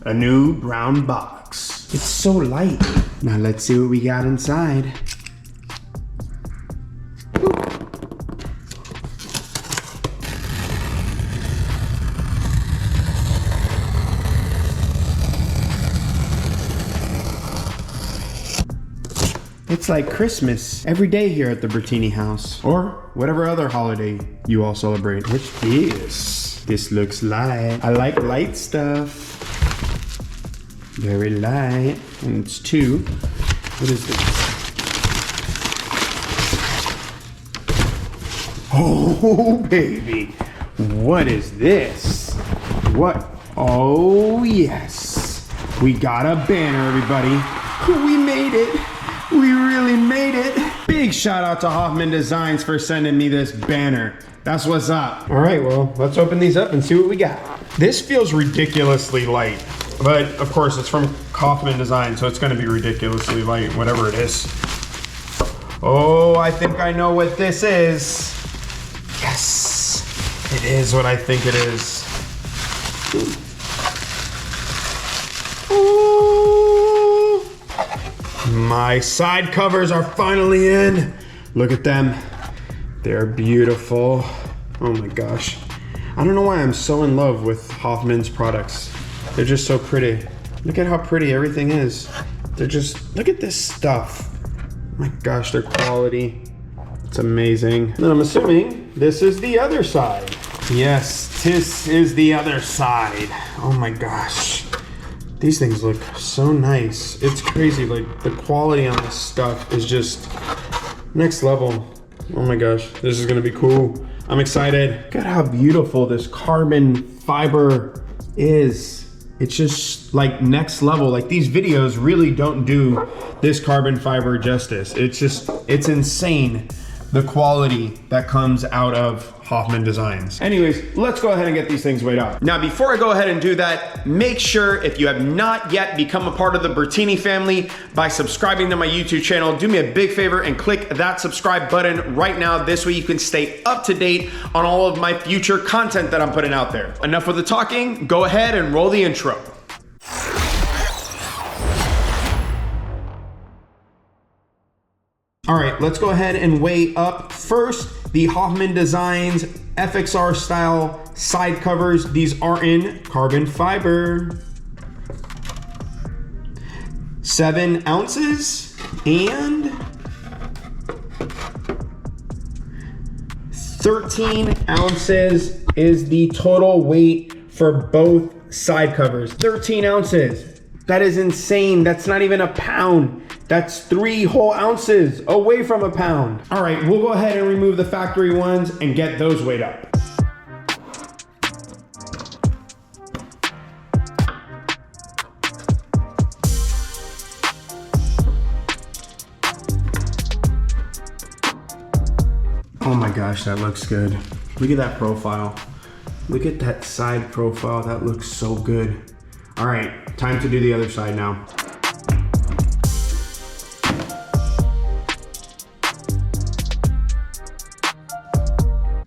a new brown box. It's so light. Now let's see what we got inside. It's like Christmas every day here at the Bertini house, or whatever other holiday you all celebrate. What's this? This looks light. I like light stuff. Very light. And it's 2. What is this? Oh, baby. What is this? What? Oh, yes. We got a banner, everybody. We made it. We really made it. Big shout out to Hofmann Designs for sending me this banner. That's what's up. All right, well, let's open these up and see what we got. This feels ridiculously light, but of course it's from Hofmann Designs, so it's gonna be ridiculously light, whatever it is. Oh, I think I know what this is. Yes, it is what I think it is. My side covers are finally in. Look at them. They're beautiful. Oh my gosh. I don't know why I'm so in love with Hofmann's products. They're just so pretty. Look at how pretty everything is. They're just, look at this stuff. My gosh, their quality. It's amazing. And I'm assuming this is the other side. Yes, this is the other side. Oh my gosh. These things look so nice. It's crazy, like the quality on this stuff is just next level. Oh my gosh, this is gonna be cool. I'm excited. Look at how beautiful this carbon fiber is. It's just like next level. Like these videos really don't do this carbon fiber justice. It's insane, the quality that comes out of Hofmann Designs. Anyways, let's go ahead and get these things weighed out. Now, before I go ahead and do that, make sure if you have not yet become a part of the Bertini family by subscribing to my YouTube channel, do me a big favor and click that subscribe button right now. This way you can stay up to date on all of my future content that I'm putting out there. Enough with the talking, go ahead and roll the intro. All right, let's go ahead and weigh up first the Hofmann Designs FXR style side covers. These are in carbon fiber. 7 ounces and 13 ounces is the total weight for both side covers. 13 ounces. That is insane. That's not even a pound. That's 3 whole ounces away from a pound. All right, we'll go ahead and remove the factory ones and get those weighed up. Oh my gosh, that looks good. Look at that profile. Look at that side profile. That looks so good. All right, time to do the other side now.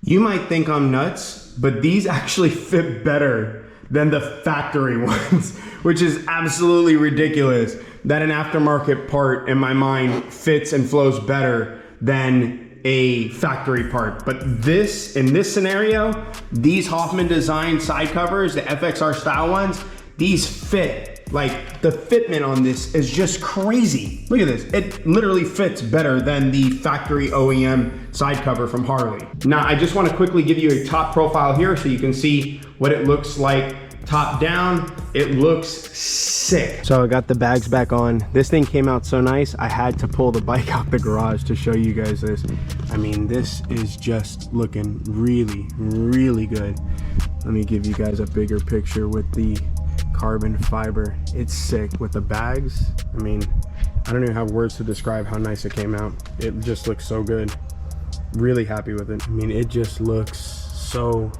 You might think I'm nuts, but these actually fit better than the factory ones, which is absolutely ridiculous that an aftermarket part in my mind fits and flows better than a factory part. But this, in this scenario, these Hofmann Design side covers, the FXR style ones, these fit. Like the fitment on this is just crazy. Look at this, it literally fits better than the factory OEM side cover from Harley. Now, I just wanna quickly give you a top profile here so you can see what it looks like top down. It looks sick. So I got the bags back on. This thing came out so nice, I had to pull the bike out the garage to show you guys this. I mean, this is just looking really, really good. Let me give you guys a bigger picture with the carbon fiber. It's sick with the bags. I mean, I don't even have words to describe how nice it came out. It just looks so good. Really happy with it. I mean, it just looks so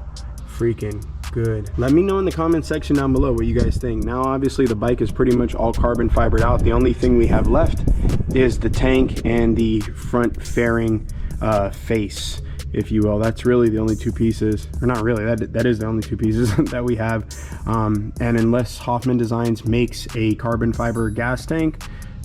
freaking good. Let me know in the comment section down below what you guys think. Now, obviously the bike is pretty much all carbon fibered out. The only thing we have left is the tank and the front fairing face. if you will. That's really the only two pieces, or not really, that is the only two pieces that we have. And unless Hofmann Designs makes a carbon fiber gas tank,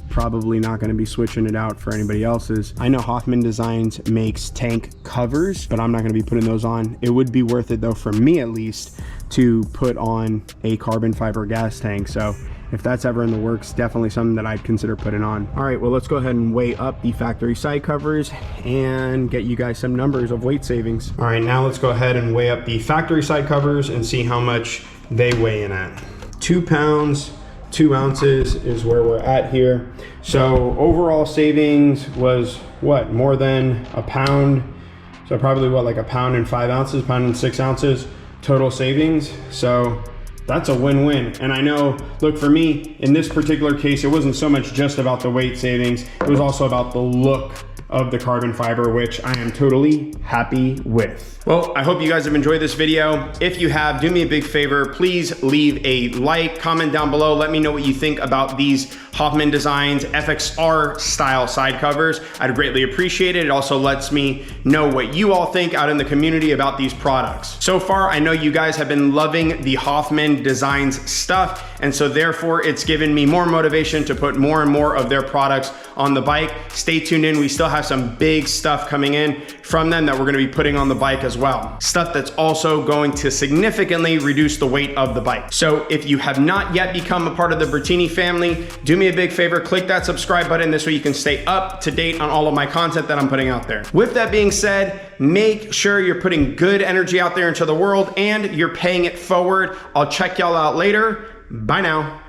probably not going to be switching it out for anybody else's. I know Hofmann Designs makes tank covers, but I'm not going to be putting those on. It would be worth it though, for me at least, to put on a carbon fiber gas tank. So if that's ever in the works, definitely something that I'd consider putting on. All right, well, let's go ahead and weigh up the factory side covers and get you guys some numbers of weight savings. All right, now let's go ahead and weigh up the factory side covers and see how much they weigh in at. 2 pounds, 2 ounces is where we're at here. So overall savings was what, more than a pound? So probably what, like a pound and 5 ounces, pound and 6 ounces total savings. So that's a win-win. And I know, look, for me, in this particular case, it wasn't so much just about the weight savings, it was also about the look of the carbon fiber, which I am totally happy with. Well, I hope you guys have enjoyed this video. If you have, do me a big favor, please leave a like, comment down below, let me know what you think about these Hofmann Designs FXR style side covers. I'd greatly appreciate it. It also lets me know what you all think out in the community about these products. So far, I know you guys have been loving the Hofmann Designs stuff, and so therefore it's given me more motivation to put more and more of their products on the bike. Stay tuned in, we still have some big stuff coming in from them that we're gonna be putting on the bike as well. Stuff that's also going to significantly reduce the weight of the bike. So if you have not yet become a part of the Bertini family, do me a big favor, click that subscribe button. This way you can stay up to date on all of my content that I'm putting out there. With that being said, make sure you're putting good energy out there into the world and you're paying it forward. I'll check y'all out later. Bye now.